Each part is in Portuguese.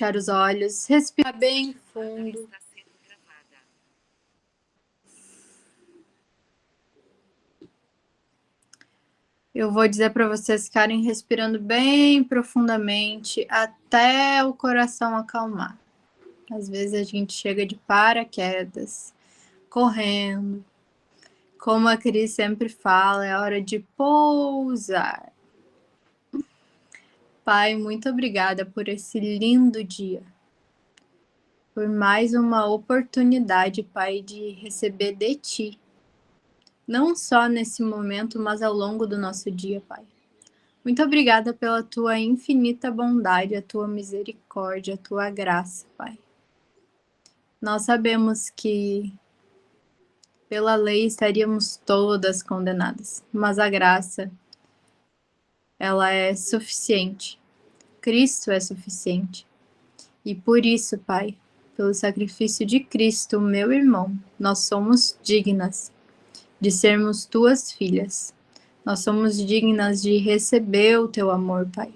Fechar os olhos, respirar bem fundo. Eu vou dizer para vocês ficarem respirando bem profundamente até o coração acalmar. Às vezes a gente chega de paraquedas, correndo. Como a Cris sempre fala, é hora de pousar. Pai, muito obrigada por esse lindo dia. Por mais uma oportunidade, Pai, de receber de Ti. Não só nesse momento, mas ao longo do nosso dia, Pai. Muito obrigada pela Tua infinita bondade, a Tua misericórdia, a Tua graça, Pai. Nós sabemos que pela lei estaríamos todas condenadas, mas a graça, ela é suficiente. Cristo é suficiente. E por isso, Pai, pelo sacrifício de Cristo, meu irmão, nós somos dignas de sermos Tuas filhas. Nós somos dignas de receber o Teu amor, Pai.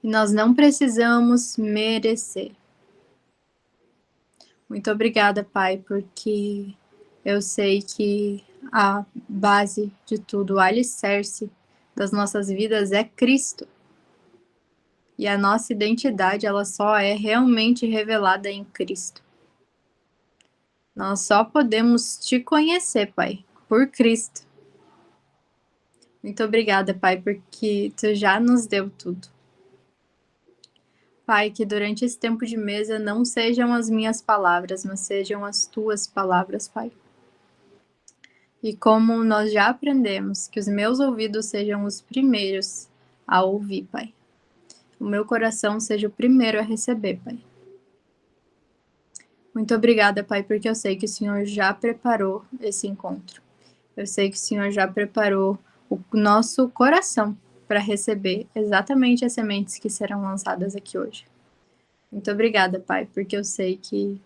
E nós não precisamos merecer. Muito obrigada, Pai, porque eu sei que a base de tudo, o alicerce das nossas vidas é Cristo. E a nossa identidade, ela só é realmente revelada em Cristo. Nós só podemos Te conhecer, Pai, por Cristo. Muito obrigada, Pai, porque Tu já nos deu tudo. Pai, que durante esse tempo de mesa não sejam as minhas palavras, mas sejam as Tuas palavras, Pai. E como nós já aprendemos, que os meus ouvidos sejam os primeiros a ouvir, Pai. O meu coração seja o primeiro a receber, Pai. Muito obrigada, Pai, porque eu sei que o Senhor já preparou esse encontro. Eu sei que o Senhor já preparou o nosso coração para receber exatamente as sementes que serão lançadas aqui hoje. Muito obrigada, Pai, porque eu sei que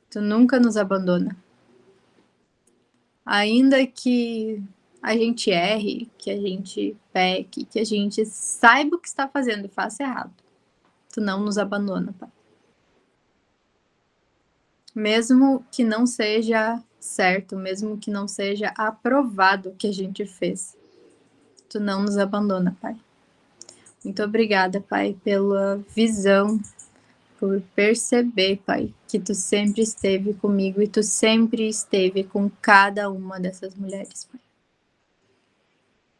Tu nunca nos abandona. Ainda que a gente erre, que a gente peque, que a gente saiba o que está fazendo e faça errado, Tu não nos abandona, Pai. Mesmo que não seja certo, mesmo que não seja aprovado o que a gente fez, Tu não nos abandona, Pai. Muito obrigada, Pai, pela visão, por perceber, Pai, que Tu sempre esteve comigo e Tu sempre esteve com cada uma dessas mulheres, Pai.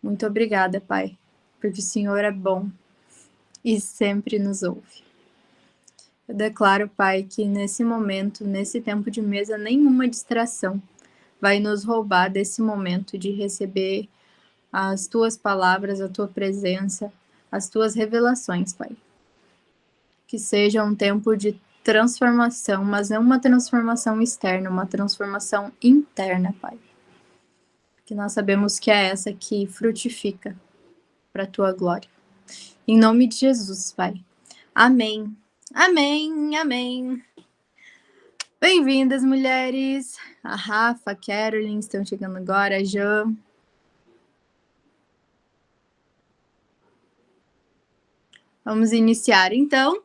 Muito obrigada, Pai, porque o Senhor é bom e sempre nos ouve. Eu declaro, Pai, que nesse momento, nesse tempo de mesa, nenhuma distração vai nos roubar desse momento de receber as Tuas palavras, a Tua presença, as Tuas revelações, Pai. Que seja um tempo de transformação, mas não uma transformação externa, uma transformação interna, Pai. Que nós sabemos que é essa que frutifica para a Tua glória. Em nome de Jesus, Pai. Amém. Amém, amém. Bem-vindas, mulheres. A Rafa, a Carolyn estão chegando agora, a Jan. Vamos iniciar, então.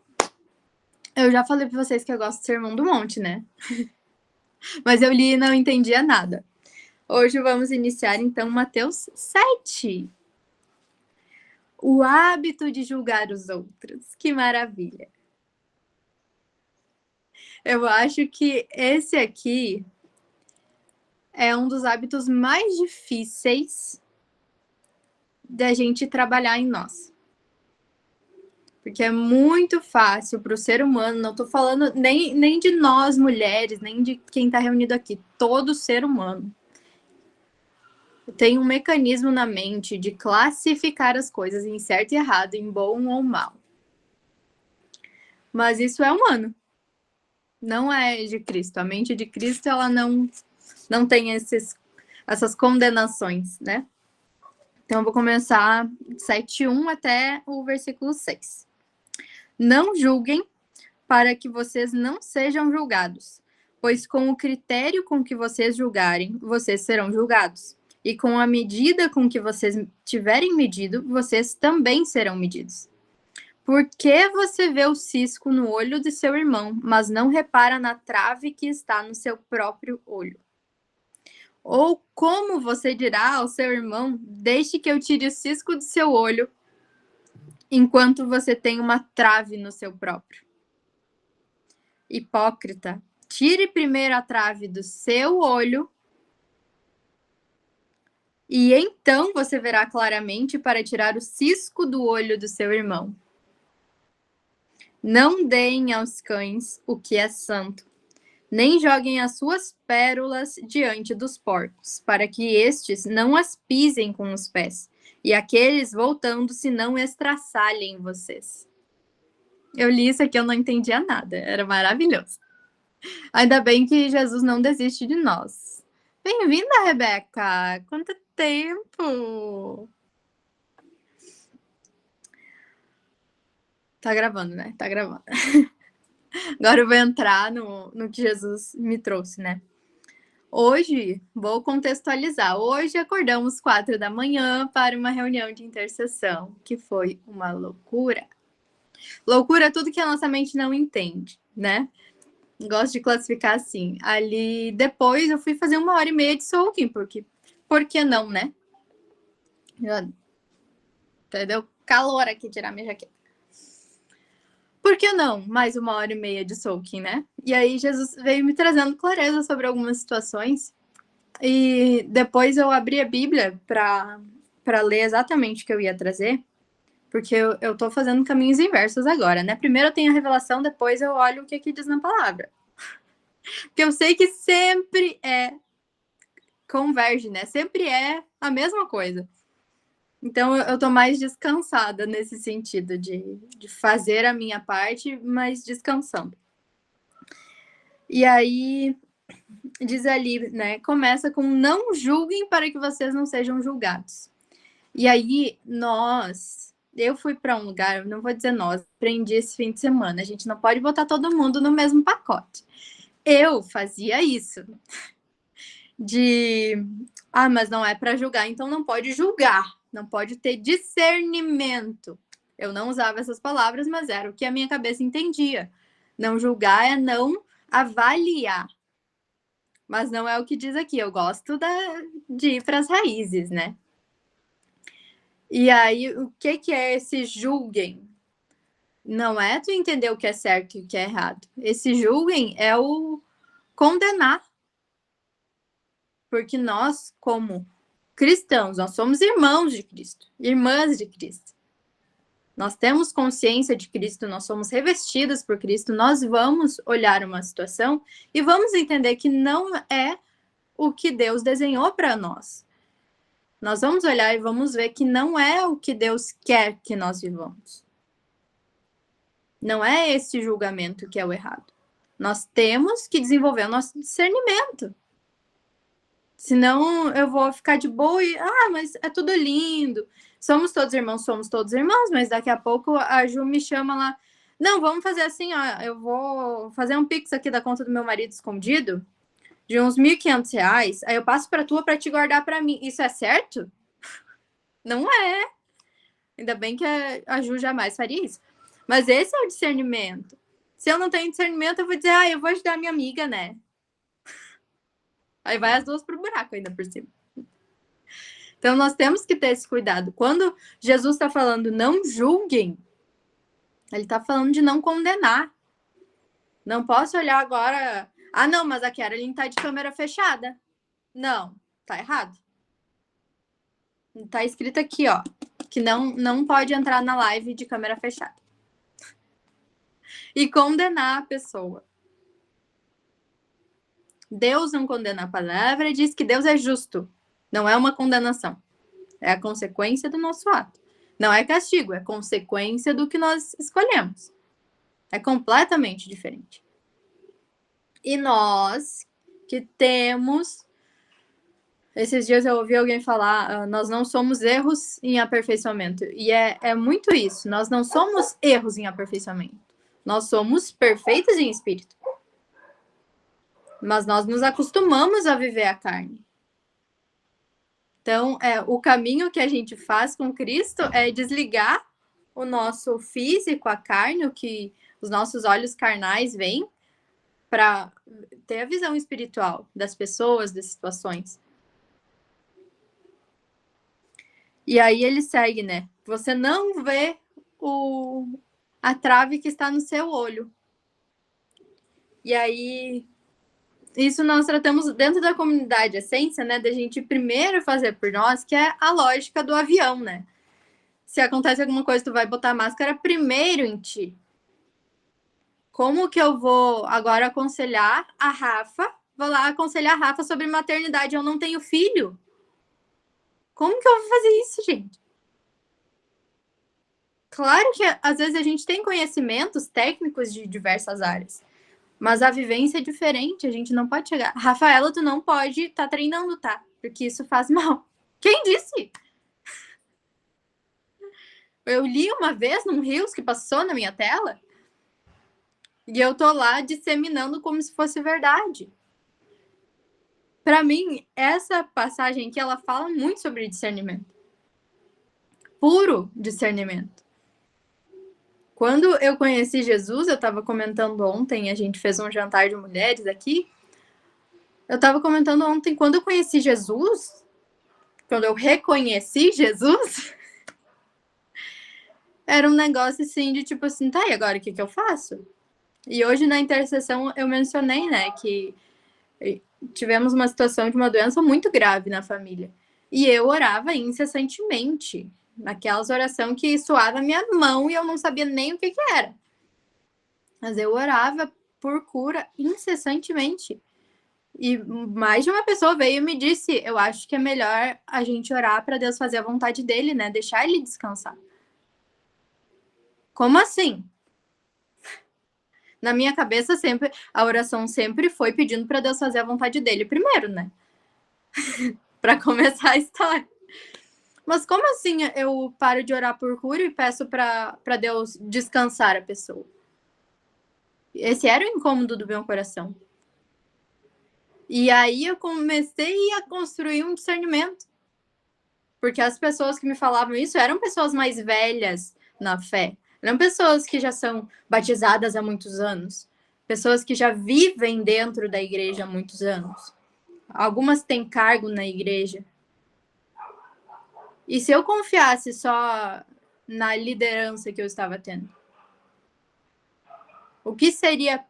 Eu já falei para vocês que eu gosto do Sermão do Monte, né? Mas eu li e não entendia nada. Hoje vamos iniciar, então, Mateus 7. O hábito de julgar os outros. Que maravilha. Eu acho que esse aqui é um dos hábitos mais difíceis da gente trabalhar em nós. Porque é muito fácil para o ser humano, não estou falando nem de nós mulheres, nem de quem está reunido aqui, todo ser humano tem um mecanismo na mente de classificar as coisas em certo e errado, em bom ou mal. Mas isso é humano, não é de Cristo. A mente de Cristo, ela não tem essas condenações, né? Então, eu vou começar 7:1 até o versículo 6. Não julguem para que vocês não sejam julgados, pois com o critério com que vocês julgarem, vocês serão julgados. E com a medida com que vocês tiverem medido, vocês também serão medidos. Por que você vê o cisco no olho de seu irmão, mas não repara na trave que está no seu próprio olho? Ou como você dirá ao seu irmão, deixe que eu tire o cisco do seu olho, enquanto você tem uma trave no seu próprio? Hipócrita, tire primeiro a trave do seu olho, e então você verá claramente para tirar o cisco do olho do seu irmão. Não deem aos cães o que é santo, nem joguem as suas pérolas diante dos porcos, para que estes não as pisem com os pés, e aqueles, voltando-se, não estraçalhem vocês. Eu li isso aqui, eu não entendia nada, era maravilhoso. Ainda bem que Jesus não desiste de nós. Bem-vinda, Rebeca! Quanto tempo! Tá gravando, né? Tá gravando. Agora eu vou entrar no que Jesus me trouxe, né? Hoje, vou contextualizar. Hoje acordamos 4 da manhã para uma reunião de intercessão, que foi uma loucura. Loucura é tudo que a nossa mente não entende, né? Gosto de classificar assim. Ali, depois eu fui fazer 1h30 de soaking, porque por que não, né? Entendeu? Calor aqui, tirar minha jaqueta. Por que não? Mais 1h30 de soaking, né? E aí Jesus veio me trazendo clareza sobre algumas situações. E depois eu abri a Bíblia para ler exatamente o que eu ia trazer, porque eu tô fazendo caminhos inversos agora, né? Primeiro eu tenho a revelação, depois eu olho o que diz na palavra. Porque eu sei que sempre converge, né? Sempre é a mesma coisa. Então eu tô mais descansada nesse sentido de fazer a minha parte, mas descansando. E aí diz ali, né? Começa com não julguem para que vocês não sejam julgados. E aí eu fui para um lugar, eu não vou dizer nós, aprendi esse fim de semana. A gente não pode botar todo mundo no mesmo pacote. Eu fazia isso. Mas não é para julgar, então não pode julgar, não pode ter discernimento. Eu não usava essas palavras, mas era o que a minha cabeça entendia. Não julgar é não avaliar. Mas não é o que diz aqui. Eu gosto de ir para as raízes, né? E aí, o que é esse julguem? Não é tu entender o que é certo e o que é errado. Esse julguem é o condenar. Porque nós, como cristãos, nós somos irmãos de Cristo, irmãs de Cristo. Nós temos consciência de Cristo, nós somos revestidas por Cristo, nós vamos olhar uma situação e vamos entender que não é o que Deus desenhou para nós. Nós vamos olhar e vamos ver que não é o que Deus quer que nós vivamos. Não é esse julgamento que é o errado. Nós temos que desenvolver o nosso discernimento. Senão eu vou ficar de boa e... mas é tudo lindo. Somos todos irmãos, mas daqui a pouco a Ju me chama lá. Não, vamos fazer assim, ó. Eu vou fazer um pix aqui da conta do meu marido escondido, de uns R$1.500. Aí eu passo para tua para te guardar para mim. Isso é certo? Não é. Ainda bem que a Ju jamais faria isso. Mas esse é o discernimento. Se eu não tenho discernimento, eu vou dizer, eu vou ajudar minha amiga, né? Aí vai as duas pro buraco ainda por cima. Então, nós temos que ter esse cuidado. Quando Jesus está falando não julguem, ele está falando de não condenar. Não posso olhar agora... não, mas a Carolyn está de câmera fechada. Não, tá errado. Tá escrito aqui, ó, que não pode entrar na live de câmera fechada. E condenar a pessoa. Deus não condena a palavra e diz que Deus é justo. Não é uma condenação. É a consequência do nosso ato. Não é castigo, é consequência do que nós escolhemos. É completamente diferente. E nós que temos... Esses dias eu ouvi alguém falar, nós não somos erros em aperfeiçoamento. E é muito isso. Nós não somos erros em aperfeiçoamento. Nós somos perfeitos em espírito. Mas nós nos acostumamos a viver a carne. Então, o caminho que a gente faz com Cristo é desligar o nosso físico, a carne, o que os nossos olhos carnais veem, para ter a visão espiritual das pessoas, das situações. E aí ele segue, né? Você não vê a trave que está no seu olho. E aí, isso nós tratamos dentro da comunidade Essência, né? Da gente primeiro fazer por nós, que é a lógica do avião, né? Se acontece alguma coisa, tu vai botar a máscara primeiro em ti. Como que eu vou agora aconselhar a Rafa? Vou lá aconselhar a Rafa sobre maternidade. Eu não tenho filho. Como que eu vou fazer isso, gente? Claro que às vezes a gente tem conhecimentos técnicos de diversas áreas, mas a vivência é diferente. A gente não pode chegar. Rafaela, tu não pode estar treinando, tá? Porque isso faz mal. Quem disse? Eu li uma vez num Reels que passou na minha tela e eu tô lá disseminando como se fosse verdade. Para mim, essa passagem aqui, ela fala muito sobre discernimento. Puro discernimento. Quando eu conheci Jesus, eu estava comentando ontem, a gente fez um jantar de mulheres aqui. Eu estava comentando ontem, quando eu conheci Jesus, quando eu reconheci Jesus, era um negócio assim de tipo assim, tá, e agora o que eu faço? E hoje na intercessão eu mencionei, né, que tivemos uma situação de uma doença muito grave na família. E eu orava incessantemente, naquelas orações que suava a minha mão e eu não sabia nem o que era. Mas eu orava por cura incessantemente. E mais de uma pessoa veio e me disse, eu acho que é melhor a gente orar para Deus fazer a vontade dele, né? Deixar ele descansar. Como assim? Na minha cabeça sempre, a oração sempre foi pedindo para Deus fazer a vontade dele primeiro, né? Para começar a história. Mas como assim eu paro de orar por cura e peço para Deus descansar a pessoa? Esse era o incômodo do meu coração. E aí eu comecei a construir um discernimento. Porque as pessoas que me falavam isso eram pessoas mais velhas na fé. Eram pessoas que já são batizadas há muitos anos. Pessoas que já vivem dentro da igreja há muitos anos. Algumas têm cargo na igreja. E se eu confiasse só na liderança que eu estava tendo? O que seria,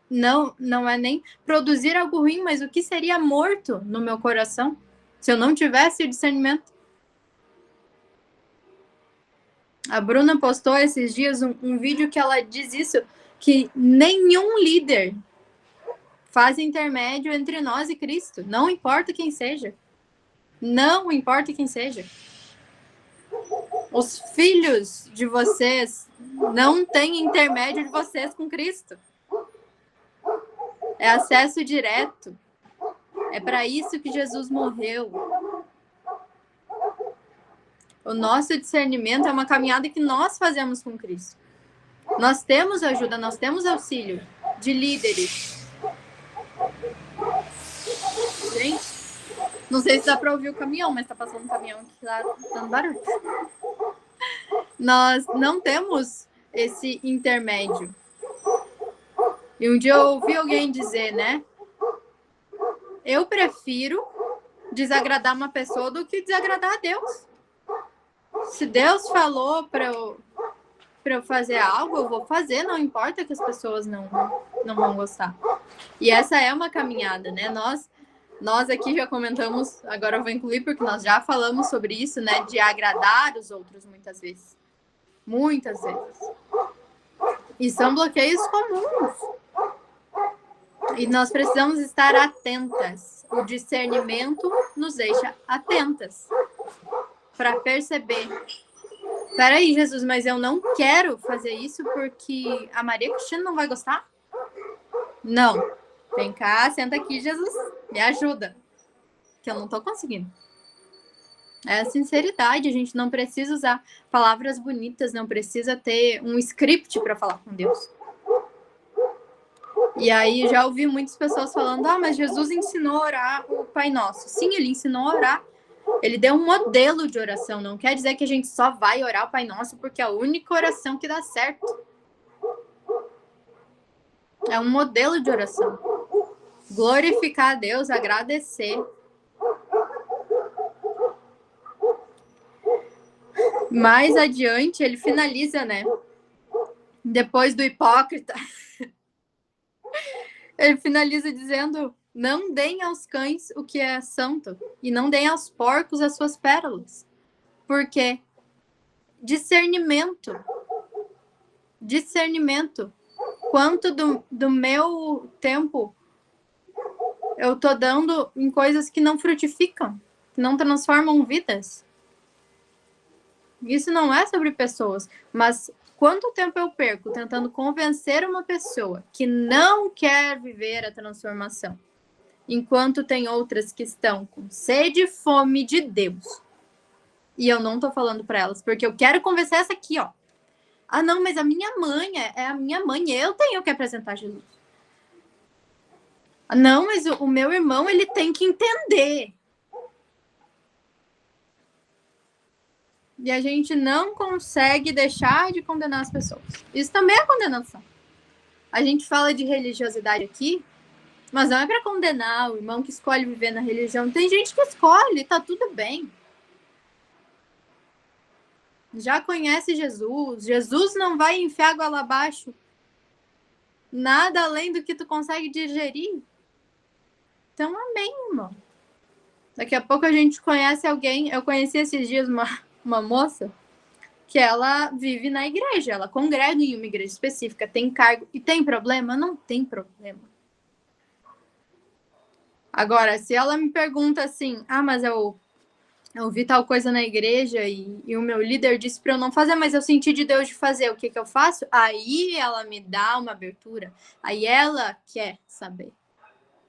não é nem produzir algo ruim, mas o que seria morto no meu coração se eu não tivesse o discernimento? A Bruna postou esses dias um vídeo que ela diz isso, que nenhum líder faz intermédio entre nós e Cristo, não importa quem seja. Não importa quem seja. Os filhos de vocês não têm intermédio de vocês com Cristo. É acesso direto. É para isso que Jesus morreu. O nosso discernimento é uma caminhada que nós fazemos com Cristo. Nós temos ajuda, nós temos auxílio de líderes. Gente, não sei se dá para ouvir o caminhão, mas está passando um caminhão aqui que tá dando barulho. Nós não temos esse intermédio. E um dia eu ouvi alguém dizer, né? Eu prefiro desagradar uma pessoa do que desagradar a Deus. Se Deus falou para eu fazer algo, eu vou fazer, não importa que as pessoas não vão gostar. E essa é uma caminhada, né? Nós aqui já comentamos, agora eu vou incluir porque nós já falamos sobre isso, né? De agradar os outros muitas vezes. Muitas vezes. E são bloqueios comuns. E nós precisamos estar atentas. O discernimento nos deixa atentas para perceber. Peraí, Jesus, mas eu não quero fazer isso porque a Maria Cristina não vai gostar? Não. Vem cá, senta aqui, Jesus. Me ajuda. Que eu não tô conseguindo. É a sinceridade. A gente não precisa usar palavras bonitas, não precisa ter um script para falar com Deus. E aí já ouvi muitas pessoas falando, mas Jesus ensinou a orar o Pai Nosso. Sim, ele ensinou a orar, Ele deu um modelo de oração. Não quer dizer que a gente só vai orar o Pai Nosso porque é a única oração que dá certo. É um modelo de oração. Glorificar a Deus, agradecer. Mais adiante, ele finaliza, né? Depois do hipócrita. Ele finaliza dizendo: não deem aos cães o que é santo, e não deem aos porcos as suas pérolas. Por quê? Discernimento. Discernimento. Quanto do meu tempo eu tô dando em coisas que não frutificam, que não transformam vidas. Isso não é sobre pessoas, mas quanto tempo eu perco tentando convencer uma pessoa que não quer viver a transformação, enquanto tem outras que estão com sede e fome de Deus. E eu não tô falando para elas, porque eu quero convencer essa aqui, ó. Ah, não, mas a minha mãe é a minha mãe, eu tenho que apresentar Jesus. Ah, não, mas o meu irmão, ele tem que entender. E a gente não consegue deixar de condenar as pessoas. Isso também é condenação. A gente fala de religiosidade aqui, mas não é para condenar o irmão que escolhe viver na religião. Tem gente que escolhe, tá tudo bem. Já conhece Jesus. Jesus não vai enfiar goela abaixo nada além do que tu consegue digerir. Então, amém, irmão. Daqui a pouco a gente conhece alguém. Eu conheci esses dias uma moça que ela vive na igreja, ela congrega em uma igreja específica, tem cargo. E tem problema? Não tem problema. Agora, se ela me pergunta assim, mas eu vi tal coisa na igreja e o meu líder disse para eu não fazer, mas eu senti de Deus de fazer, o que eu faço? Aí ela me dá uma abertura. Aí ela quer saber.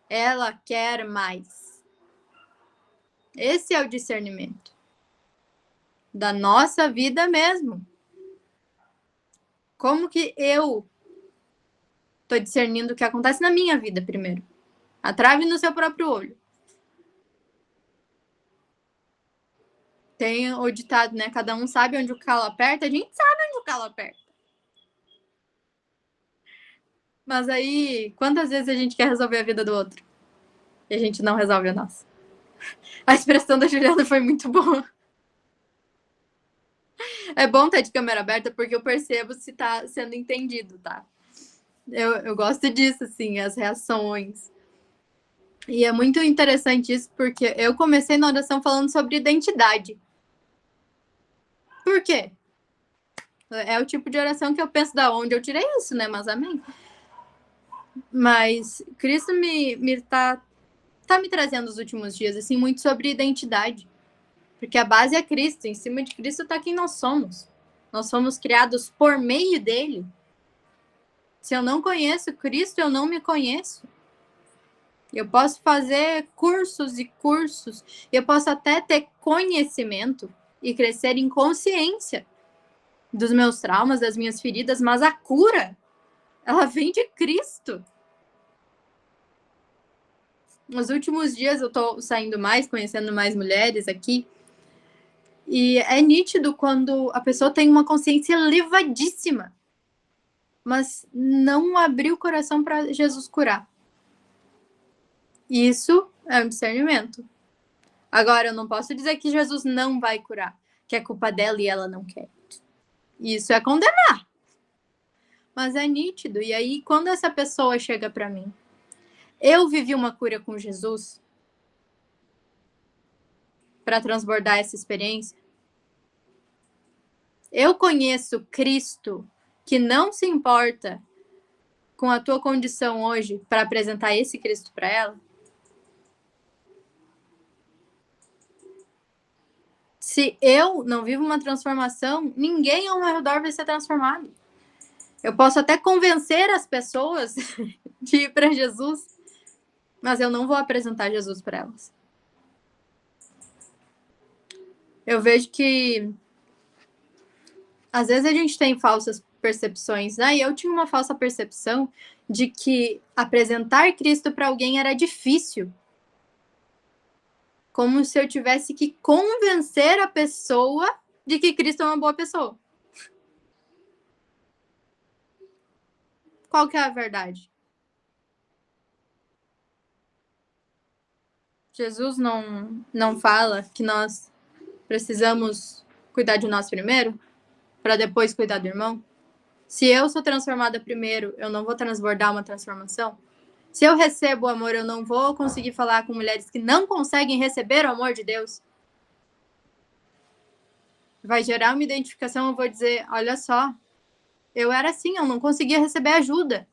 Ela quer mais. Esse é o discernimento da nossa vida mesmo. Como que eu tô discernindo o que acontece na minha vida primeiro? A trave no seu próprio olho. Tem o ditado, né? Cada um sabe onde o calo aperta. A gente sabe onde o calo aperta. Mas aí, quantas vezes a gente quer resolver a vida do outro? E a gente não resolve a nossa. A expressão da Juliana foi muito boa. É bom estar de câmera aberta porque eu percebo se tá sendo entendido, tá? Eu gosto disso, assim, as reações. E é muito interessante isso porque eu comecei na oração falando sobre identidade. Por quê? É o tipo de oração que eu penso da onde eu tirei isso, né? Mas amém. Mas Cristo tá me trazendo os últimos dias, assim, muito sobre identidade. Porque a base é Cristo. Em cima de Cristo está quem nós somos. Nós somos criados por meio dele. Se eu não conheço Cristo, eu não me conheço. Eu posso fazer cursos e cursos. Eu posso até ter conhecimento e crescer em consciência dos meus traumas, das minhas feridas, mas a cura, ela vem de Cristo. Nos últimos dias eu tô saindo mais, conhecendo mais mulheres aqui. E é nítido quando a pessoa tem uma consciência elevadíssima, mas não abriu o coração para Jesus curar. Isso é um discernimento. Agora, eu não posso dizer que Jesus não vai curar, que é culpa dela e ela não quer. Isso é condenar. Mas é nítido. E aí, quando essa pessoa chega para mim, eu vivi uma cura com Jesus para transbordar essa experiência. Eu conheço Cristo que não se importa com a tua condição hoje para apresentar esse Cristo para ela. Se eu não vivo uma transformação, ninguém ao meu redor vai ser transformado. Eu posso até convencer as pessoas de ir para Jesus, mas eu não vou apresentar Jesus para elas. Eu vejo que às vezes a gente tem falsas percepções, né? E eu tinha uma falsa percepção de que apresentar Cristo para alguém era difícil. como se eu tivesse que convencer a pessoa de que Cristo é uma boa pessoa. Qual que é a verdade? Jesus não fala que nós precisamos cuidar de nós primeiro, para depois cuidar do irmão? Se eu sou transformada primeiro, eu não vou transbordar uma transformação? Se eu recebo o amor, eu não vou conseguir falar com mulheres que não conseguem receber o amor de Deus? Vai gerar uma identificação, eu vou dizer, olha só, eu era assim, eu não conseguia receber ajuda.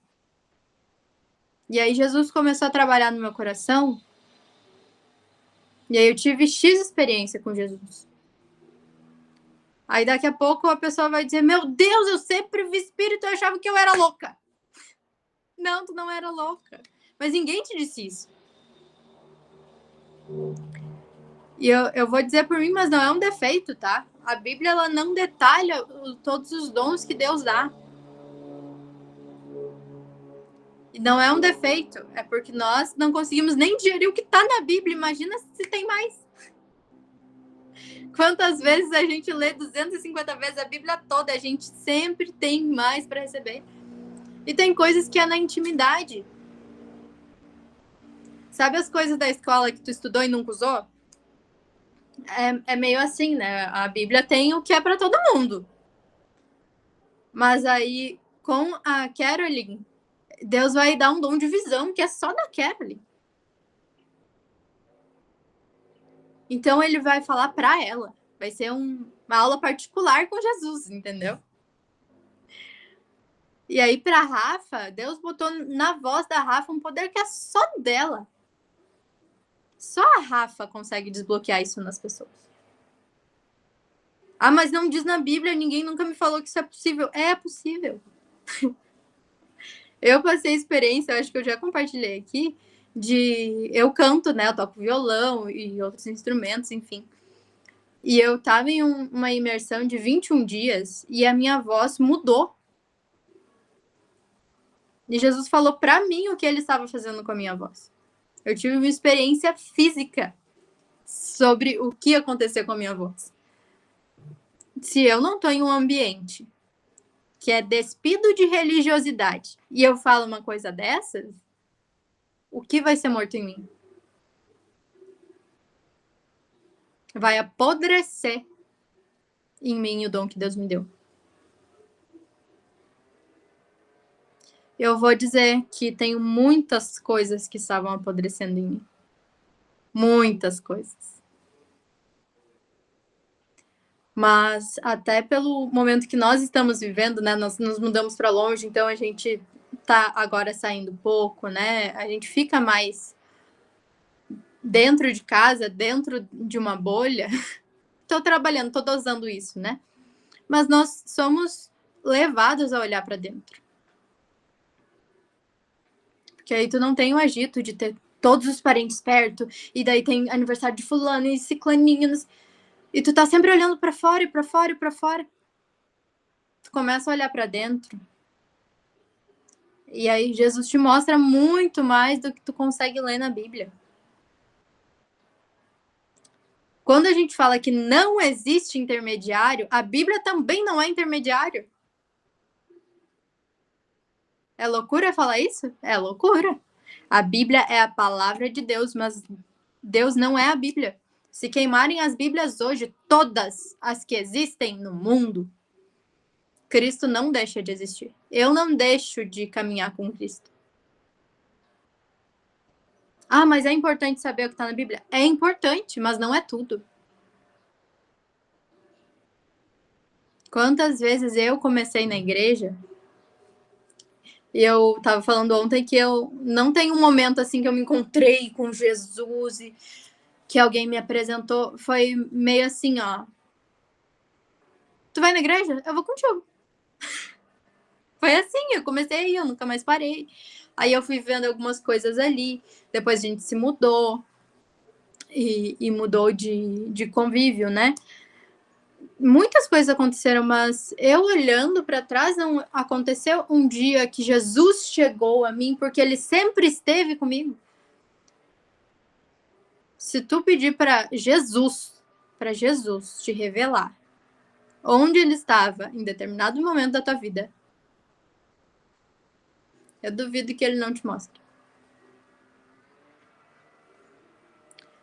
E aí Jesus começou a trabalhar no meu coração, e aí eu tive X experiência com Jesus. Aí daqui a pouco a pessoa vai dizer, meu Deus, eu sempre vi espírito, eu achava que eu era louca. Não, tu não era louca. Mas ninguém te disse isso. E eu vou dizer por mim, mas não é um defeito, tá? A Bíblia, ela não detalha todos os dons que Deus dá. E não é um defeito, é porque nós não conseguimos nem digerir o que tá na Bíblia. Imagina se tem mais. Quantas vezes a gente lê 250 vezes a Bíblia toda, a gente sempre tem mais para receber. E tem coisas que é na intimidade. Sabe as coisas da escola que tu estudou e nunca usou? É meio assim, né? A Bíblia tem o que é para todo mundo. Mas aí, com a Caroline, Deus vai dar um dom de visão que é só da Caroline. Então ele vai falar para ela. Vai ser uma aula particular com Jesus, entendeu? E aí, para Rafa, Deus botou na voz da Rafa um poder que é só dela. Só a Rafa consegue desbloquear isso nas pessoas. Ah, mas não diz na Bíblia, ninguém nunca me falou que isso é possível. É possível. Eu passei experiência, eu acho que eu já compartilhei aqui, eu canto, né? Eu toco violão e outros instrumentos, enfim. E eu tava em uma imersão de 21 dias e a minha voz mudou. E Jesus falou para mim o que ele estava fazendo com a minha voz. Eu tive uma experiência física sobre o que aconteceu com a minha voz. Se eu não estou em um ambiente que é despido de religiosidade e eu falo uma coisa dessas, o que vai ser morto em mim? Vai apodrecer em mim o dom que Deus me deu. Eu vou dizer que tenho muitas coisas que estavam apodrecendo em mim. Muitas coisas. Mas até pelo momento que nós estamos vivendo, né? Nós nos mudamos para longe, então a gente tá agora saindo pouco, né? A gente fica mais dentro de casa, dentro de uma bolha. Tô trabalhando, tô dosando isso, né? Mas nós somos levados a olhar para dentro. Porque aí tu não tem o agito de ter todos os parentes perto, e daí tem aniversário de fulano e ciclaninhos, e tu tá sempre olhando para fora, e para fora, e para fora. Tu começa a olhar para dentro. E aí Jesus te mostra muito mais do que tu consegue ler na Bíblia. Quando a gente fala que não existe intermediário, a Bíblia também não é intermediário. É loucura falar isso? É loucura. A Bíblia é a palavra de Deus, mas Deus não é a Bíblia. Se queimarem as Bíblias hoje, todas as que existem no mundo, Cristo não deixa de existir. Eu não deixo de caminhar com Cristo. Ah, mas é importante saber o que está na Bíblia? É importante, mas não é tudo. Quantas vezes eu comecei na igreja e eu estava falando ontem que eu não tenho um momento assim que eu me encontrei com Jesus e que alguém me apresentou. Foi meio assim, ó. Tu vai na igreja? Eu vou contigo. Foi assim, eu comecei a ir, eu nunca mais parei. Aí eu fui vendo algumas coisas ali, depois a gente se mudou e mudou de convívio, né? Muitas coisas aconteceram, mas eu olhando para trás, não aconteceu um dia que Jesus chegou a mim, porque ele sempre esteve comigo. Se tu pedir para Jesus te revelar onde ele estava em determinado momento da tua vida, eu duvido que ele não te mostre.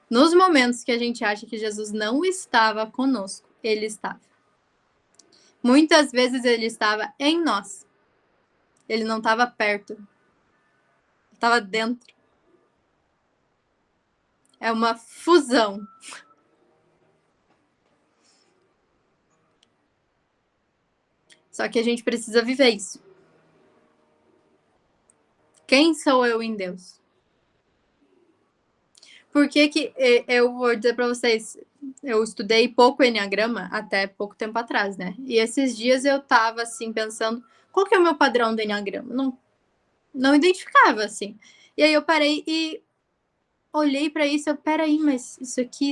Nos momentos que a gente acha que Jesus não estava conosco, ele estava. Muitas vezes ele estava em nós. Ele não estava perto. Ele estava dentro. É uma fusão. Só que a gente precisa viver isso. Quem sou eu em Deus? Por que eu vou dizer para vocês, eu estudei pouco Enneagrama até pouco tempo atrás, né? E esses dias eu tava assim pensando, qual que é o meu padrão do Enneagrama? Não identificava assim. E aí eu parei e olhei para isso, peraí, mas isso aqui,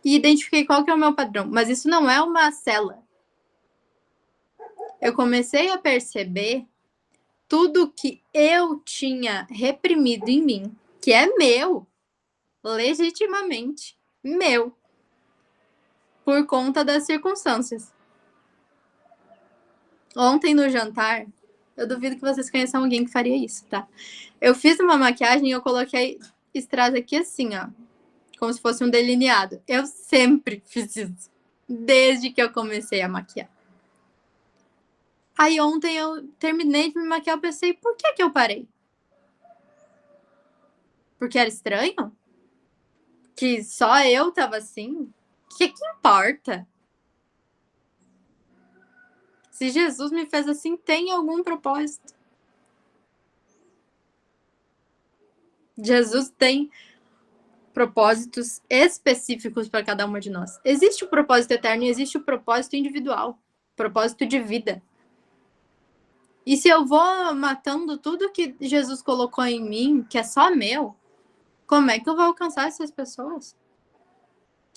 e identifiquei qual que é o meu padrão. Mas isso não é uma cela. Eu comecei a perceber tudo que eu tinha reprimido em mim, que é meu, legitimamente meu, por conta das circunstâncias. Ontem no jantar, eu duvido que vocês conheçam alguém que faria isso, tá? Eu fiz uma maquiagem e eu coloquei strass aqui assim, ó, como se fosse um delineado. Eu sempre fiz isso, desde que eu comecei a maquiar. Aí ontem eu terminei de me maquiar, eu pensei, por que eu parei? Porque era estranho? Que só eu tava assim? O que importa? Se Jesus me fez assim, tem algum propósito. Jesus tem propósitos específicos para cada uma de nós. Existe o propósito eterno e existe o propósito individual, propósito de vida. E se eu vou matando tudo que Jesus colocou em mim, que é só meu, como é que eu vou alcançar essas pessoas?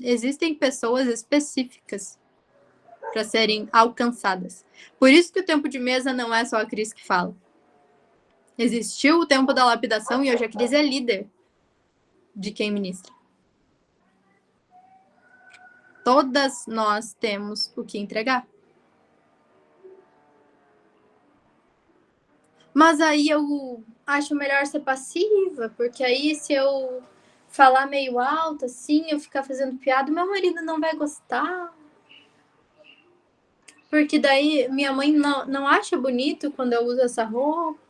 Existem pessoas específicas para serem alcançadas. Por isso que o tempo de mesa não é só a Cris que fala. Existiu o tempo da lapidação e hoje a Cris é líder de quem ministra. Todas nós temos o que entregar. Mas aí eu acho melhor ser passiva, porque aí se eu falar meio alto, assim, eu ficar fazendo piada, meu marido não vai gostar. Porque daí minha mãe não acha bonito quando eu uso essa roupa.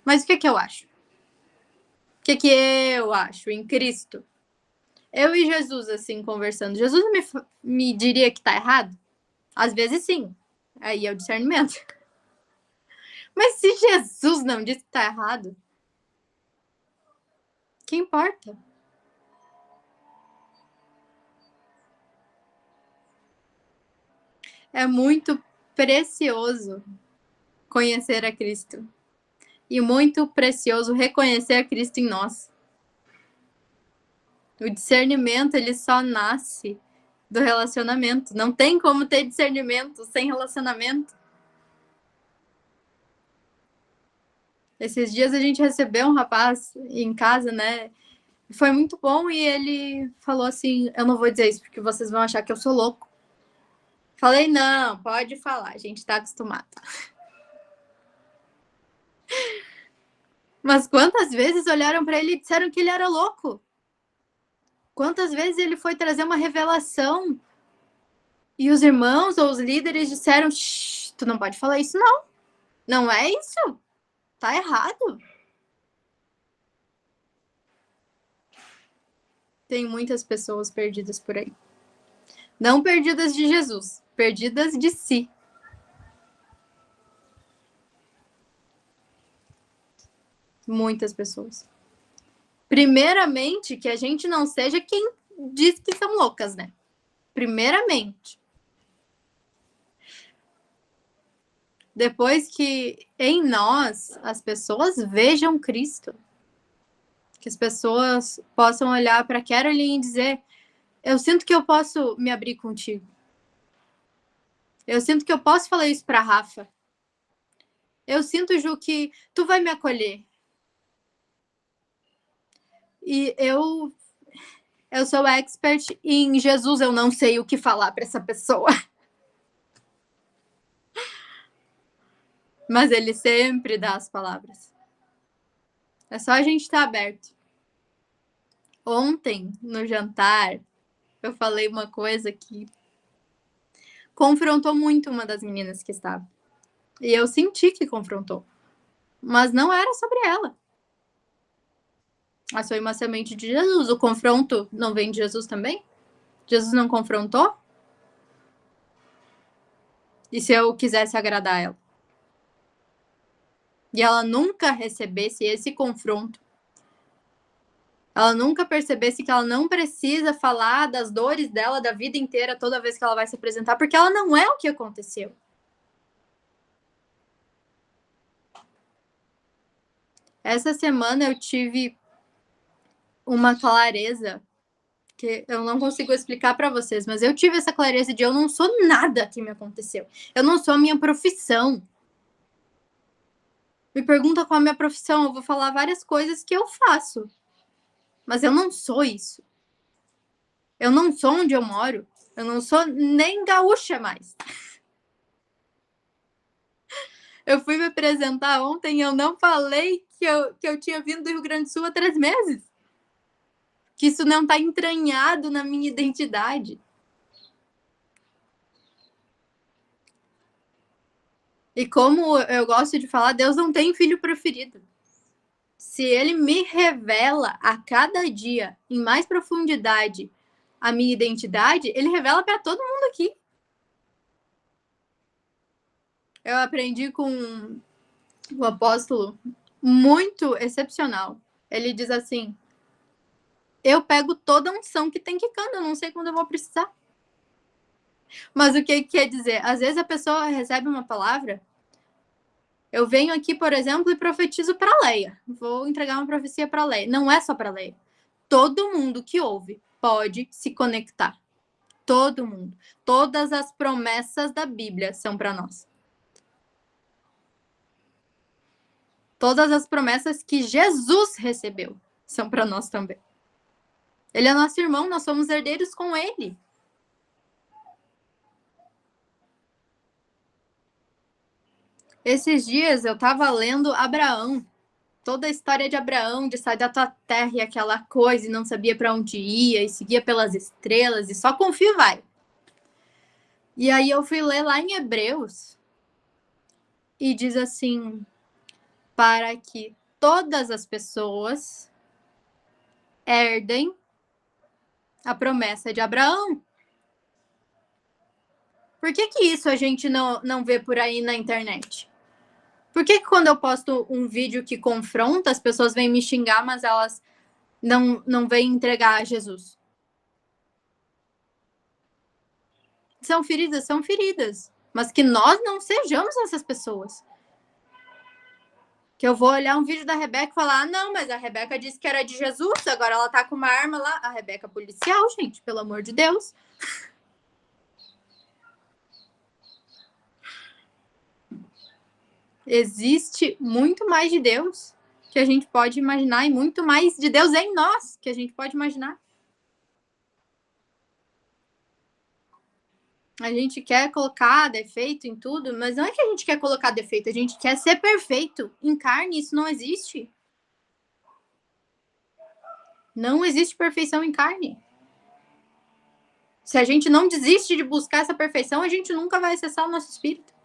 Mas o que eu acho? O que eu acho em Cristo? Eu e Jesus, assim, conversando. Jesus me diria que tá errado? Às vezes sim. Aí é o discernimento. Mas se Jesus não diz que tá errado, que importa? É muito precioso conhecer a Cristo. E muito precioso reconhecer a Cristo em nós. O discernimento, ele só nasce do relacionamento. Não tem como ter discernimento sem relacionamento. Esses dias a gente recebeu um rapaz em casa, né? Foi muito bom e ele falou assim, eu não vou dizer isso porque vocês vão achar que eu sou louco. Falei, não, pode falar, a gente tá acostumado. Mas quantas vezes olharam para ele e disseram que ele era louco? Quantas vezes ele foi trazer uma revelação e os irmãos ou os líderes disseram, tu não pode falar isso não. Não é isso. Tá errado. Tem muitas pessoas perdidas por aí. Não perdidas de Jesus, perdidas de si. Muitas pessoas. Primeiramente, que a gente não seja quem diz que são loucas, né? Primeiramente. Depois que em nós as pessoas vejam Cristo. Que as pessoas possam olhar para Caroline e dizer: eu sinto que eu posso me abrir contigo. Eu sinto que eu posso falar isso para Rafa. Eu sinto, Ju, que tu vai me acolher. E eu sou expert em Jesus, eu não sei o que falar para essa pessoa. Mas ele sempre dá as palavras. É só a gente estar aberto. Ontem, no jantar, eu falei uma coisa que confrontou muito uma das meninas que estava. E eu senti que confrontou. Mas não era sobre ela. Mas foi uma semente de Jesus. O confronto não vem de Jesus também? Jesus não confrontou? E se eu quisesse agradar ela? E ela nunca recebesse esse confronto. Ela nunca percebesse que ela não precisa falar das dores dela da vida inteira toda vez que ela vai se apresentar, porque ela não é o que aconteceu. Essa semana eu tive uma clareza que eu não consigo explicar para vocês, mas eu tive essa clareza de eu não sou nada que me aconteceu. Eu não sou a minha profissão. Me pergunta qual é a minha profissão, eu vou falar várias coisas que eu faço. Mas eu não sou isso. Eu não sou onde eu moro. Eu não sou nem gaúcha mais. Eu fui me apresentar ontem e eu não falei que eu tinha vindo do Rio Grande do Sul há 3 meses. Que isso não está entranhado na minha identidade. E como eu gosto de falar, Deus não tem filho preferido. Se ele me revela a cada dia, em mais profundidade, a minha identidade, ele revela para todo mundo aqui. Eu aprendi com o apóstolo muito excepcional. Ele diz assim: eu pego toda a unção que tem quicando, eu não sei quando eu vou precisar. Mas o que quer dizer? Às vezes a pessoa recebe uma palavra. Eu venho aqui, por exemplo, e profetizo para Leia. Vou entregar uma profecia para Leia. Não é só para Leia. Todo mundo que ouve pode se conectar. Todo mundo. Todas as promessas da Bíblia são para nós. Todas as promessas que Jesus recebeu são para nós também. Ele é nosso irmão, nós somos herdeiros com ele. Esses dias eu estava lendo Abraão, toda a história de Abraão, de sair da tua terra e aquela coisa, e não sabia para onde ia, e seguia pelas estrelas, e só confia e vai. E aí eu fui ler lá em Hebreus, e diz assim, para que todas as pessoas herdem a promessa de Abraão. Por que isso a gente não vê por aí na internet? Por que quando eu posto um vídeo que confronta, as pessoas vêm me xingar, mas elas não vêm entregar a Jesus? São feridas. Mas que nós não sejamos essas pessoas. Que eu vou olhar um vídeo da Rebeca e falar, ah, não, mas a Rebeca disse que era de Jesus, agora ela tá com uma arma lá. A Rebeca policial, gente, pelo amor de Deus. Existe muito mais de Deus que a gente pode imaginar e muito mais de Deus em nós que a gente pode imaginar. A gente quer colocar defeito em tudo, mas não é que a gente quer colocar defeito, a gente quer ser perfeito. Em carne, isso não existe. Não existe perfeição em carne. Se a gente não desiste de buscar essa perfeição, a gente nunca vai acessar o nosso espírito.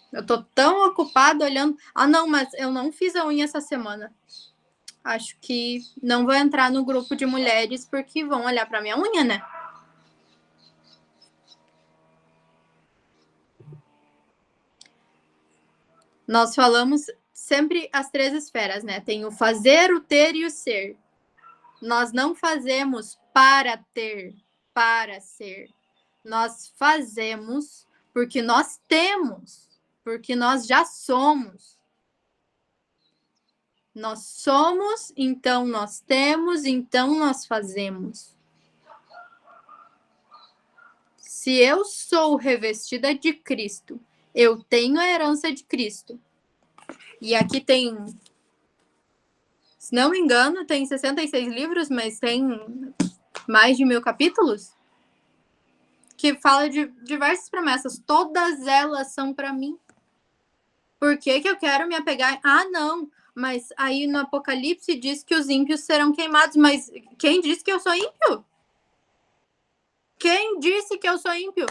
Eu tô tão ocupado olhando. Ah, não, mas eu não fiz a unha essa semana. Acho que não vou entrar no grupo de mulheres porque vão olhar para minha unha, né? Nós falamos sempre as 3 esferas, né? Tem o fazer, o ter e o ser. Nós não fazemos para ter, para ser. Nós fazemos porque nós temos, porque nós já somos. Nós somos, então nós temos, então nós fazemos. Se eu sou revestida de Cristo, eu tenho a herança de Cristo. E aqui tem Se não me engano, tem 66 livros, mas tem mais de 1000 capítulos, que fala de diversas promessas. Todas elas são para mim. Por que eu quero me apegar? Ah, não, mas aí no Apocalipse diz que os ímpios serão queimados. Mas quem disse que eu sou ímpio? Quem disse que eu sou ímpio?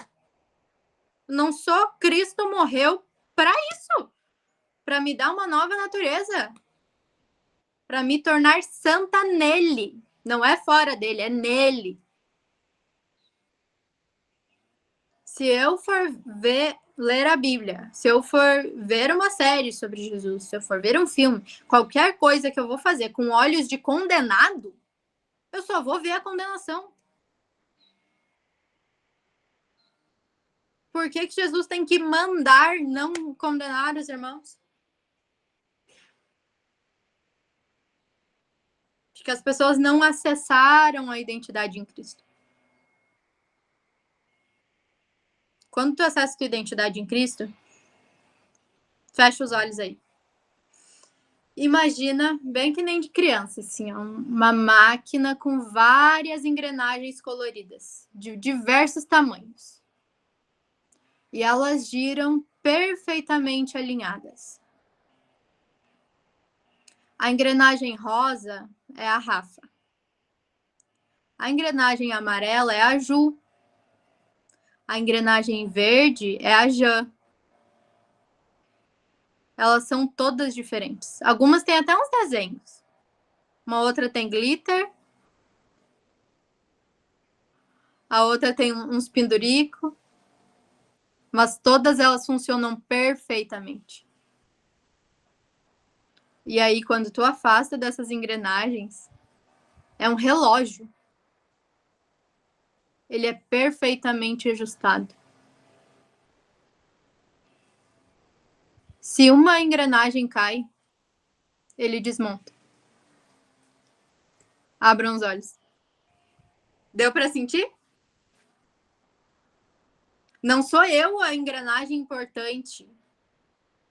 Não sou. Cristo morreu para isso. Para me dar uma nova natureza. Para me tornar santa nele. Não é fora dele, é nele. Se eu for ler a Bíblia, se eu for ver uma série sobre Jesus, se eu for ver um filme, qualquer coisa que eu vou fazer com olhos de condenado, eu só vou ver a condenação. Por que Jesus tem que mandar não condenar os irmãos? Porque as pessoas não acessaram a identidade em Cristo. Quando tu acessa a tua identidade em Cristo, fecha os olhos aí. Imagina, bem que nem de criança, assim, uma máquina com várias engrenagens coloridas, de diversos tamanhos. E elas giram perfeitamente alinhadas. A engrenagem rosa é a Rafa. A engrenagem amarela é a Ju. A engrenagem verde é a Jan. Elas são todas diferentes. Algumas têm até uns desenhos. Uma outra tem glitter. A outra tem uns pendurico. Mas todas elas funcionam perfeitamente. E aí, quando tu afasta dessas engrenagens, é um relógio. Ele é perfeitamente ajustado. Se uma engrenagem cai, ele desmonta. Abram os olhos. Deu para sentir? Não sou eu a engrenagem importante.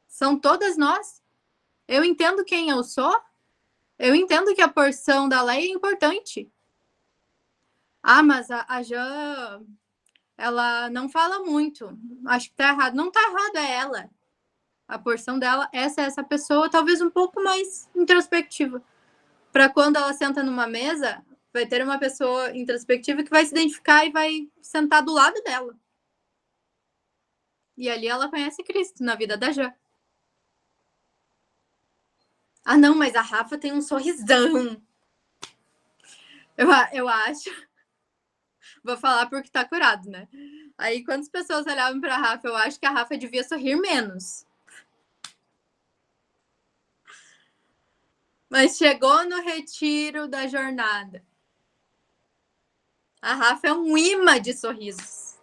São todas nós. Eu entendo quem eu sou. Eu entendo que a porção da lei é importante. Ah, mas a Jan, ela não fala muito. Acho que tá errado. Não tá errado, é ela. A porção dela, essa pessoa, talvez um pouco mais introspectiva. Para quando ela senta numa mesa, vai ter uma pessoa introspectiva que vai se identificar e vai sentar do lado dela. E ali ela conhece Cristo na vida da Jan. Ah, não, mas a Rafa tem um sorrisão. Eu acho. Vou falar porque tá curado, né? Aí, quando as pessoas olhavam pra Rafa, eu acho que a Rafa devia sorrir menos. Mas chegou no retiro da jornada. A Rafa é um imã de sorrisos.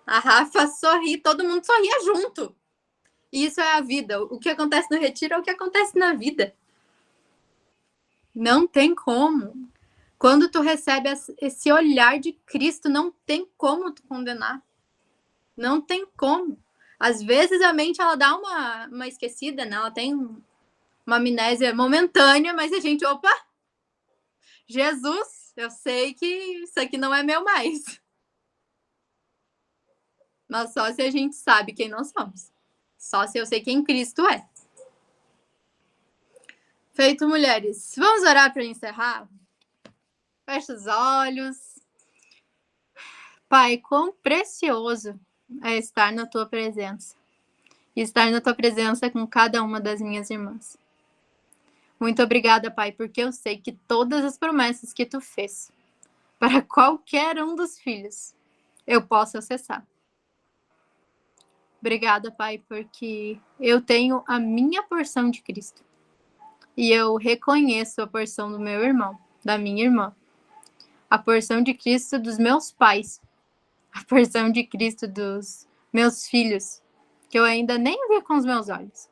A Rafa sorri, todo mundo sorria junto. E isso é a vida. O que acontece no retiro é o que acontece na vida. Não tem como. Quando tu recebe esse olhar de Cristo, não tem como tu condenar. Não tem como. Às vezes a mente ela dá uma esquecida, né? Ela tem uma amnésia momentânea, mas a gente, opa, Jesus, eu sei que isso aqui não é meu mais. Mas só se a gente sabe quem nós somos. Só se eu sei quem Cristo é. Feito, mulheres. Vamos orar para encerrar? Fecha os olhos. Pai, quão precioso é estar na tua presença. E estar na tua presença com cada uma das minhas irmãs. Muito obrigada, Pai, porque eu sei que todas as promessas que tu fez para qualquer um dos filhos, eu posso acessar. Obrigada, Pai, porque eu tenho a minha porção de Cristo. E eu reconheço a porção do meu irmão, da minha irmã. A porção de Cristo dos meus pais. A porção de Cristo dos meus filhos, que eu ainda nem vi com os meus olhos.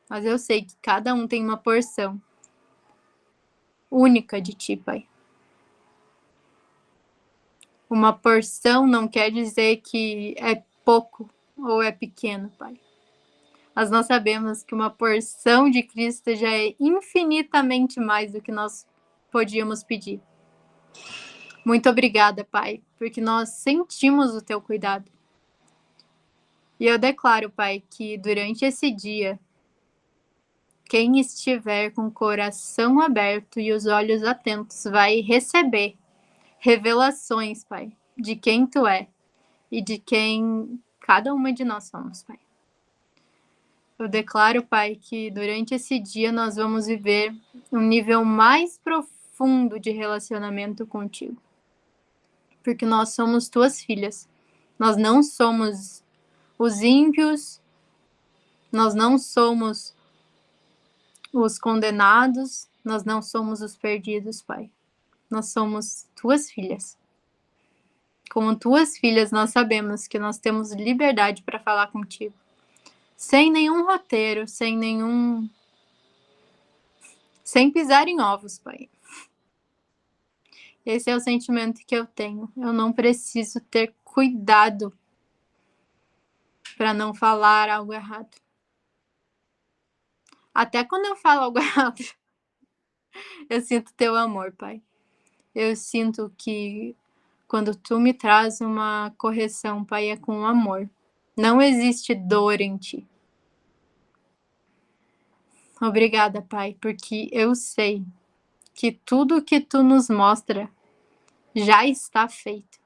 Mas eu sei que cada um tem uma porção única de ti, Pai. Uma porção não quer dizer que é pouco ou é pequeno, Pai. Mas nós sabemos que uma porção de Cristo já é infinitamente mais do que nós podíamos pedir. Muito obrigada, Pai, porque nós sentimos o teu cuidado. E eu declaro, Pai, que durante esse dia, quem estiver com o coração aberto e os olhos atentos vai receber revelações, Pai, de quem tu é e de quem cada uma de nós somos, Pai. Eu declaro, Pai, que durante esse dia nós vamos viver um nível mais profundo de relacionamento contigo. Porque nós somos tuas filhas. Nós não somos os ímpios, nós não somos os condenados, nós não somos os perdidos, Pai. Nós somos tuas filhas. Como tuas filhas, nós sabemos que nós temos liberdade para falar contigo. Sem nenhum roteiro, sem pisar em ovos, Pai. Esse é o sentimento que eu tenho. Eu não preciso ter cuidado para não falar algo errado. Até quando eu falo algo errado, eu sinto teu amor, Pai. Eu sinto que quando tu me traz uma correção, Pai, é com amor. Não existe dor em ti. Obrigada, Pai, porque eu sei que tudo que tu nos mostra já está feito.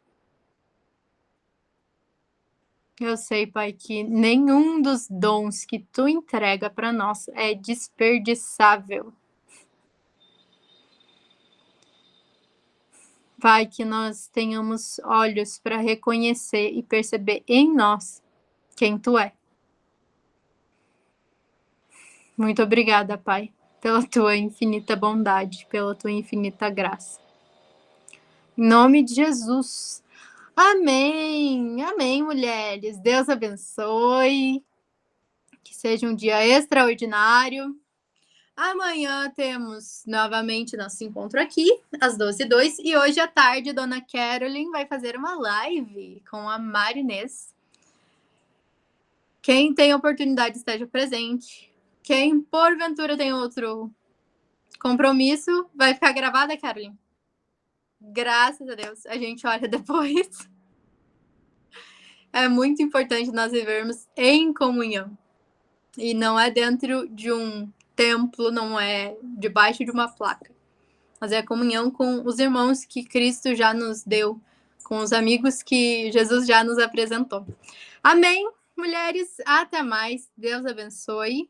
Eu sei, Pai, que nenhum dos dons que tu entrega para nós é desperdiçável. Pai, que nós tenhamos olhos para reconhecer e perceber em nós quem tu é. Muito obrigada, Pai, pela tua infinita bondade, pela tua infinita graça. Em nome de Jesus. Amém. Amém, mulheres. Deus abençoe. Que seja um dia extraordinário. Amanhã temos novamente nosso encontro aqui, às 12h02. E hoje à tarde, Dona Carolyn vai fazer uma live com a Marinês. Quem tem oportunidade esteja presente. Quem, porventura, tem outro compromisso, vai ficar gravada, Carolyn? Graças a Deus. A gente olha depois. É muito importante nós vivermos em comunhão. E não é dentro de um templo, não é debaixo de uma placa. Mas é a comunhão com os irmãos que Cristo já nos deu, com os amigos que Jesus já nos apresentou. Amém, mulheres. Até mais. Deus abençoe.